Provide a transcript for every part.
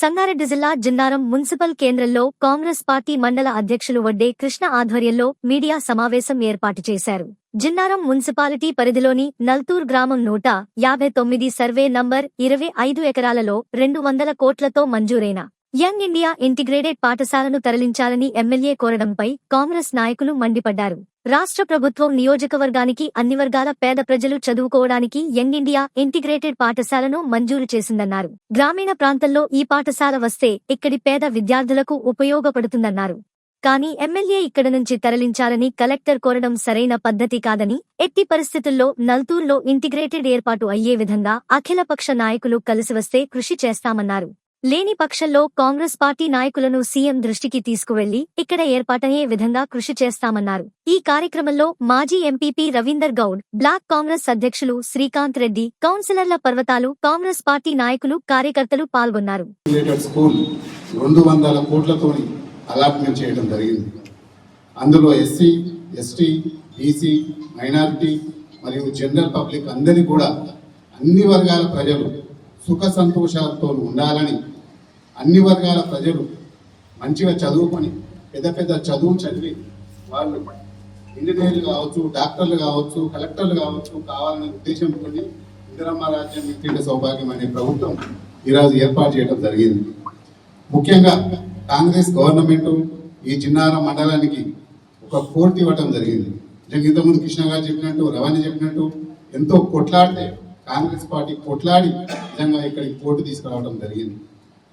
సంగారెడ్డి జిల్లా జిన్నారం మున్సిపల్ కేంద్రంలో కాంగ్రెస్ పార్టీ మండల అధ్యక్షులు వడ్డే కృష్ణ ఆధ్వర్యంలో మీడియా సమావేశం ఏర్పాటు చేశారు. జిన్నారం మున్సిపాలిటీ పరిధిలోని నల్తూర్ గ్రామం 159 సర్వే నంబర్ 25 ఎకరాలలో 200 కోట్లతో మంజూరైన యంగ్ ఇండియా ఇంటిగ్రేటెడ్ పాఠశాలను తరలించాలని ఎమ్మెల్యే కోరడంపై కాంగ్రెస్ నాయకులు మండిపడ్డారు. రాష్ట్ర ప్రభుత్వం నియోజకవర్గానికి అన్ని వర్గాల పేద ప్రజలు చదువుకోవడానికి యంగ్ ఇండియా ఇంటిగ్రేటెడ్ పాఠశాలను మంజూరు చేసిందన్నారు. గ్రామీణ ప్రాంతంలో ఈ పాఠశాల వస్తే ఇక్కడి పేద విద్యార్థులకు ఉపయోగపడుతుందన్నారు. కానీ ఎమ్మెల్యే ఇక్కడ నుంచి తరలించాలని కలెక్టర్ కోరడం సరైన పద్ధతి కాదని, ఎట్టి పరిస్థితుల్లో నల్తూర్లో ఇంటిగ్రేటెడ్ ఏర్పాటు అయ్యే విధంగా అఖిలపక్ష నాయకులు కలిసివస్తే కృషి చేస్తామన్నారు. లేని పక్షంలో కాంగ్రెస్ పార్టీ నాయకులను సీఎం దృష్టికి తీసుకువెళ్లి ఇక్కడ ఏర్పాటయ్యే విధంగా కృషి చేస్తామన్నారు. ఈ కార్యక్రమంలో మాజీ ఎంపీపీ రవీందర్ గౌడ్, బ్లాక్ కాంగ్రెస్ అధ్యక్షులు శ్రీకాంత్ రెడ్డి, కౌన్సిలర్ల పర్వతాలు, కాంగ్రెస్ పార్టీ నాయకులు, కార్యకర్తలు పాల్గొన్నారు. 200 కోట్లతో అలాట్మెంట్ చేయడం జరిగింది. అందులో ఎస్సీ, ఎస్టీ, బీసీ, మైనారిటీ మరియు జనరల్ పబ్లిక్ అందరినీ కూడా అన్ని వర్గాల ప్రజలు సుఖ సంతోషాలతో ఉండాలని, అన్ని వర్గాల ప్రజలు మంచిగా చదువుకొని పెద్ద పెద్ద చదువు చదివి వాళ్ళు ఇంజనీర్లు కావచ్చు, డాక్టర్లు కావచ్చు, కలెక్టర్లు కావచ్చు కావాలనే ఉద్దేశంతో ఇందిరమ్మ రాజ్యం వ్యక్తిగత సౌభాగ్యం అనే ప్రభుత్వం ఈరోజు ఏర్పాటు చేయడం జరిగింది. ముఖ్యంగా కాంగ్రెస్ గవర్నమెంట్ ఈ జిన్నారం మండలానికి ఒక కోర్టు ఇవ్వడం జరిగింది. ఇంతకుముందు కృష్ణ గారు చెప్పినట్టు, రవాణా చెప్పినట్టు ఎంతో కొట్లాడితే కాంగ్రెస్ పార్టీ కొట్లాడి నిజంగా ఇక్కడికి కోర్టు తీసుకురావడం జరిగింది.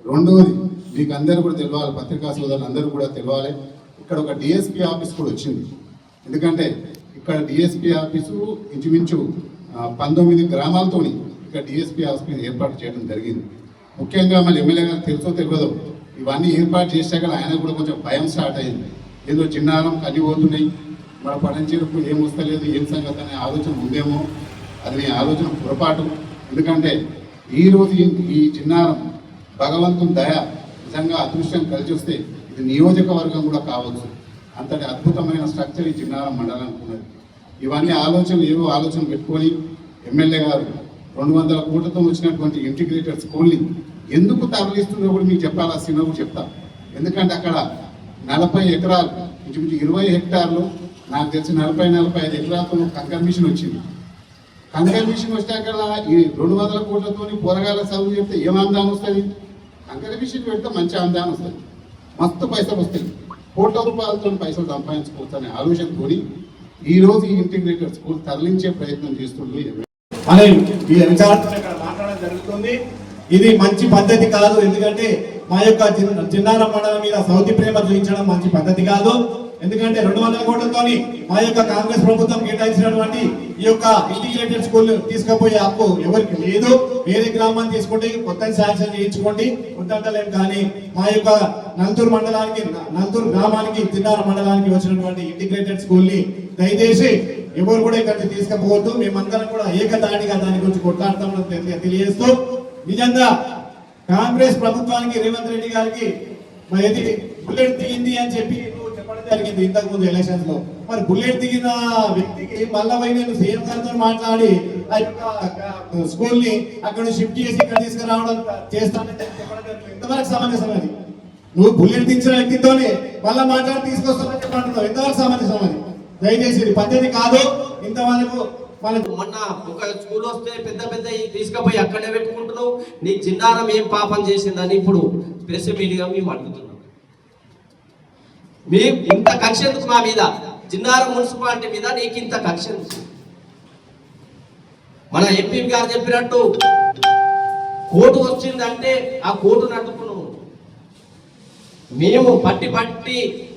రెండవది మీకు అందరూ కూడా తెలియాలి, పత్రికా సోదరులు అందరూ కూడా తెలియాలి, ఇక్కడ ఒక డిఎస్పీ ఆఫీస్ కూడా వచ్చింది. ఎందుకంటే ఇక్కడ డిఎస్పీ ఆఫీసు ఇంచుమించు 19 గ్రామాలతో ఇక్కడ డిఎస్పీ ఆఫీస్ ఏర్పాటు చేయడం జరిగింది. ముఖ్యంగా మళ్ళీ ఎమ్మెల్యే గారు తెలుసో తెలియదు, ఇవన్నీ ఏర్పాటు చేశాక ఆయన కూడా కొంచెం భయం స్టార్ట్ అయింది. ఏదో చిన్నారం కన్ని పోతున్నాయి, మన పడంచేరుకు ఏం వస్తలేదు, ఏం సంగతి అనే ఆలోచన ఉందేమో. అది నీ ఆలోచన పొరపాటు. ఎందుకంటే ఈరోజు ఈ చిన్నారం భగవంతుని దయ నిజంగా అదృష్టం కలిసి వస్తే ఇది నియోజకవర్గం కూడా కావచ్చు. అంతటి అద్భుతమైన స్ట్రక్చర్ ఈ చిన్నారం మండలానికి ఉన్నది. ఇవన్నీ ఆలోచనలు ఏవో ఆలోచన పెట్టుకొని ఎమ్మెల్యే గారు 200 కోట్లతో వచ్చినటువంటి ఇంటిగ్రేటెడ్ స్కూల్ని ఎందుకు తరలిస్తుందో కూడా మీకు చెప్పాలా, సినిమా చెప్తా. ఎందుకంటే అక్కడ 40 ఎకరాలు, ఇంచుమించు 20 హెక్టార్లు, నాకు తెలిసి 40-45 ఎకరాలతో కంకర్ మిషన్ వచ్చింది. కంకర్ మిషన్ వచ్చాక ఈ 200 కోట్లతో పోరగాల చదువు చెప్తే ఏం ఆందానం వస్తుంది? కంకర్ మిషన్ పెడితే మంచి ఆందానం వస్తుంది, మస్తు పైసలు వస్తాయి, కోట్ల రూపాయలతో పైసలు సంపాదించుకోవచ్చు అనే ఆలోచనతో ఈరోజు ఈ ఇంటిగ్రేటెడ్ స్కూల్ తరలించే ప్రయత్నం చేస్తుంది అని ఈ మాట్లాడడం జరుగుతుంది. ఇది మంచి పద్ధతి కాదు. ఎందుకంటే మా యొక్క జిన్నారం మండలం మీద సౌతి ప్రేమ చూపించడం మంచి పద్ధతి కాదు. ఎందుకంటే 200 కోట్లతోని మా యొక్క కాంగ్రెస్ ప్రభుత్వం కేటాయించినటువంటి ఈ యొక్క ఇంటిగ్రేటెడ్ స్కూల్ తీసుకుపోయే హక్కు ఎవరికి లేదు. వేరే గ్రామాన్ని తీసుకుంటే కొత్త శాంక్షన్ చేయించుకోండి, కొత్తలేం. కానీ మా యొక్క నంతూరు మండలానికి, నంతూరు గ్రామానికి, జిన్నారం మండలానికి వచ్చినటువంటి ఇంటిగ్రేటెడ్ స్కూల్ ని దయచేసి ఎవరు కూడా ఇక్కడికి తీసుకుపోవద్దు. మేమందరం కూడా ఏకదాటిగా దాని గురించి కొట్లాడతామని తెలియజేస్తూ, నిజంగా కాంగ్రెస్ ప్రభుత్వానికి, రేవంత్ రెడ్డి గారికి మరి బుల్లెట్ దిగింది అని చెప్పి జరిగింది ఇంతకు ముందు ఎలక్షన్స్ లో. మరి బుల్లెట్ దిగిన వ్యక్తికి మళ్ళా నేను సీఎం గారితో మాట్లాడి ఆ యొక్క స్కూల్ ని అక్కడ షిఫ్ట్ చేసి ఇక్కడ తీసుకురావడం చేస్తానని ఎంతవరకు సమంజసం? అది నువ్వు బుల్లెట్ దించిన వ్యక్తితోనే మళ్ళా మాట్లాడి తీసుకొస్తానని చెప్పంటున్నావు, ఎంతవరకు సమంజసం? అది దయచేసి ఇది పద్ధతి కాదు. ఇంతవరకు మొన్న ఒక స్కూల్ వస్తే పెద్ద పెద్ద తీసుకుపోయి అక్కడే పెట్టుకుంటున్నావు. నీ జిన్నారం ఏం పాపం చేసిందని ఇప్పుడు ప్రెస్ మీడియా మేము అడుగుతున్నాం. మీ ఇంత కక్ష ఎందుకు మా మీద? జిన్నారం మున్సిపాలిటీ మీద నీకు ఇంత కక్ష ఎందుకు? మన ఎంపీ గారు చెప్పినట్టు కోర్టు వచ్చిందంటే ఆ కోర్టును అడ్డుకున్నాము. మేము పట్టి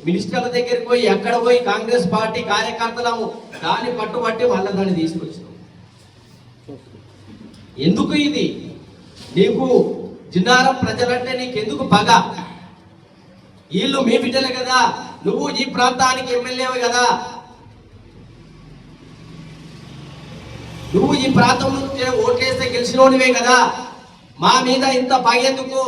మినిస్టర్ల దగ్గరికి పోయి ఎక్కడ పోయి కాంగ్రెస్ పార్టీ కార్యకర్తలము దాన్ని పట్టుబట్టి మళ్ళీ దాన్ని తీసుకొచ్చినాం. ఎందుకు ఇది? నీకు జిన్నారం ప్రజలంటే నీకెందుకు పగ? వీళ్ళు మీ బిడ్డలే కదా, నువ్వు ఈ ప్రాంతానికి ఎమ్మెల్యేవి కదా, నువ్వు ఈ ప్రాంతం నుంచి ఓట్లేస్తే గెలిచినోనివే కదా. మా మీద ఇంత పగెందుకు?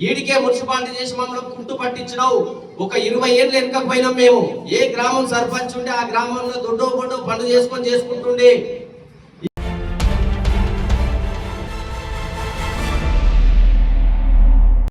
ఈడికే మున్సిపాలిటీ చేసి మమ్మల్ని కుంటు పట్టించినావు. ఒక 20 ఏళ్ళు వెనకపోయినాం మేము. ఏ గ్రామం సర్పంచ్ ఉంటే ఆ గ్రామంలో దొడ్డో బొడ్డో పనులు చేసుకుంటుండే.